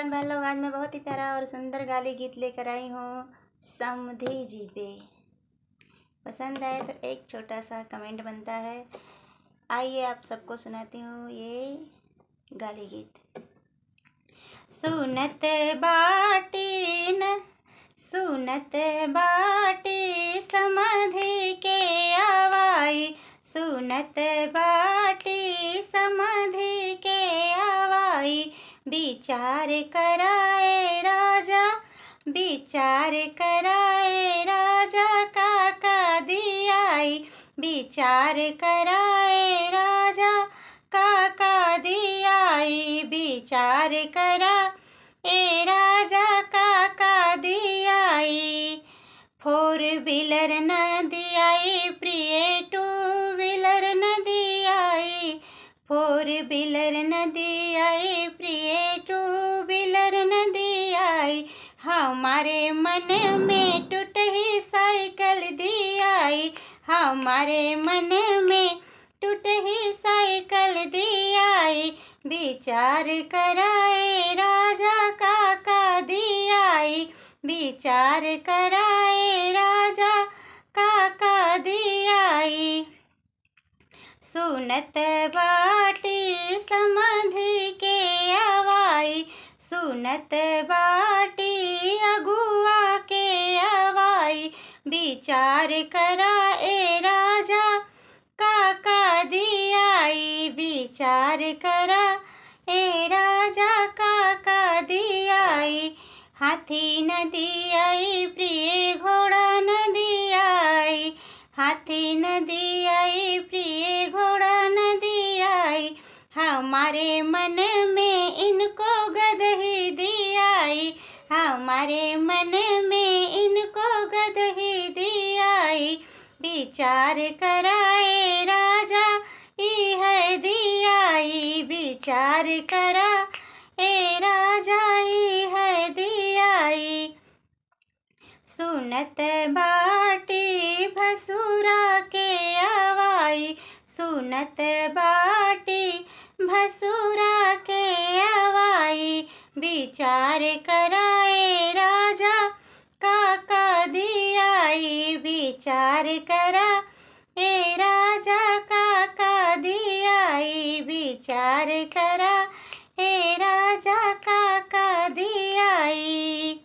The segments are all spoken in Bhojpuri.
बहन भाई लोग, आज मैं बहुत ही प्यारा और सुंदर गाली गीत लेकर आई हूँ समधी जी पे। पसंद आए तो एक छोटा सा कमेंट बनता है। आइए आप सबको सुनाती हूँ ये गाली गीत। सुनत बाटी समधी के आवाई, सुनत बाटी समधी के आवाई। विचार कराए राजा, विचार कराए राजा काका दियाई। विचार कराए राजा काका दियाई। विचार करा ए राजा काका दियाई। 4 व्हीलर न दियाई प्रिय 2 व्हीलर न दियाई। 4 व्हीलर न दियाई प्रिय 2 व्हीलर न दियाई। हमारे मन में टूट ही साइकिल दियाई। हमारे मन में टूट ही साइकिल दियाई। विचार कराए राजा काका दियाई। विचार कराए राजा काका दियाई। सुनत बाटी समधी के आवाई, सुनत बाटी अगुआ के आवाई। विचार कराए राजा काका दियाई। विचार करा ए राजा काका दियाई। हाथी न दियाई प्रिय घोड़ा न दियाई। हाथी न दियाई प्रिय घोड़ा न दियाई। हमारे मन में इनको गध ही दियाई। हमारे मन में इनको गध ही दियाई। विचार कराए राजा ई है दियाई। विचार करा ए राजा ई है दियाई। सुनत बाटी भसुरा के आवाई, सुनत बाटी भसुरा के आवाई। विचार कराए राजा काका दियाई। विचार करा ए राजा काका दियाई। विचार करा ए राजा काका दियाई।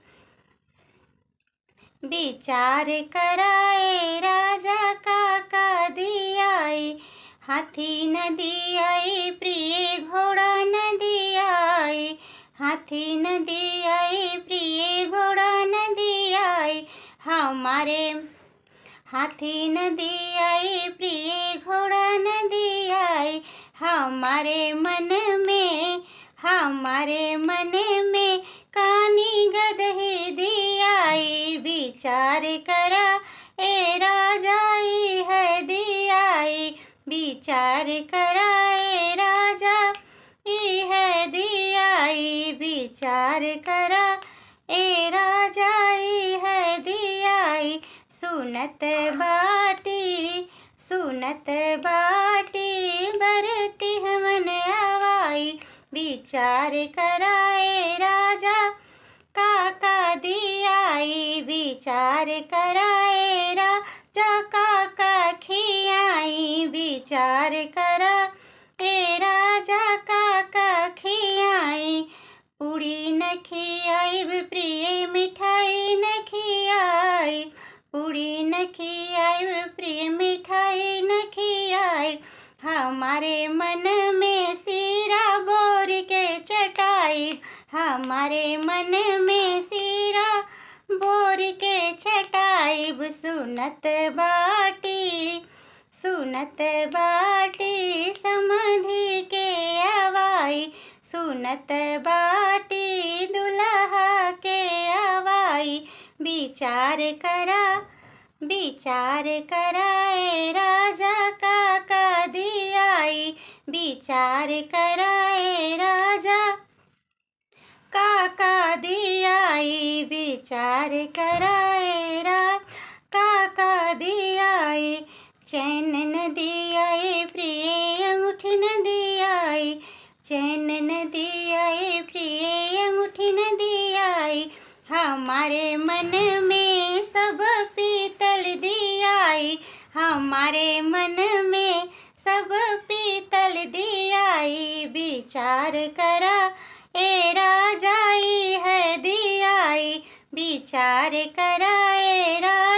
विचार कराए राजा काका दियाई। हाथी न दियाई प्रिय घोड़ा न दियाई। हाथी न दियाई प्रिय घोड़ा न दियाई। हमारे हाथी न दियाई प्रिय घोड़ा न दियाई। हमारे मन में कानी गध ही दियाई। विचार करा ए राजा ई है दियाई। विचार करा ए राजा ई है दियाई। विचार करा ए राजा ई है दियाई। सुनत बाटी बरती हमन आवाई। विचार कराए राजा काका दियाई। विचार कराए राजा काका खियाई। विचार करा ए राजा काका खियाई। पूड़ी न खियाई प्रिय मिठाई न खियाई। पूड़ी न खियाई प्रिय मिठाई न खियाई। हमारे मन में सीरा बोर के चटाई। हमारे मन में सीरा बोर के चटाई। सुनत बाटी समधी के आवाई। सुनत बाटी दुल्हा के आवाई। विचार कराए राजा काका दियाई। विचार कराए राजा काका दियाई। विचार कराए राजा काका दियाई। चैन न दियाई प्रिय अंगूठी न दियाई। चैन न दियाई प्रिय अंगूठी हमारे मन में सब पीतल दियाई, हमारे मन में सब पीतल दियाई। विचार करा ए राजाई है दियाई, विचार करा ए राजाई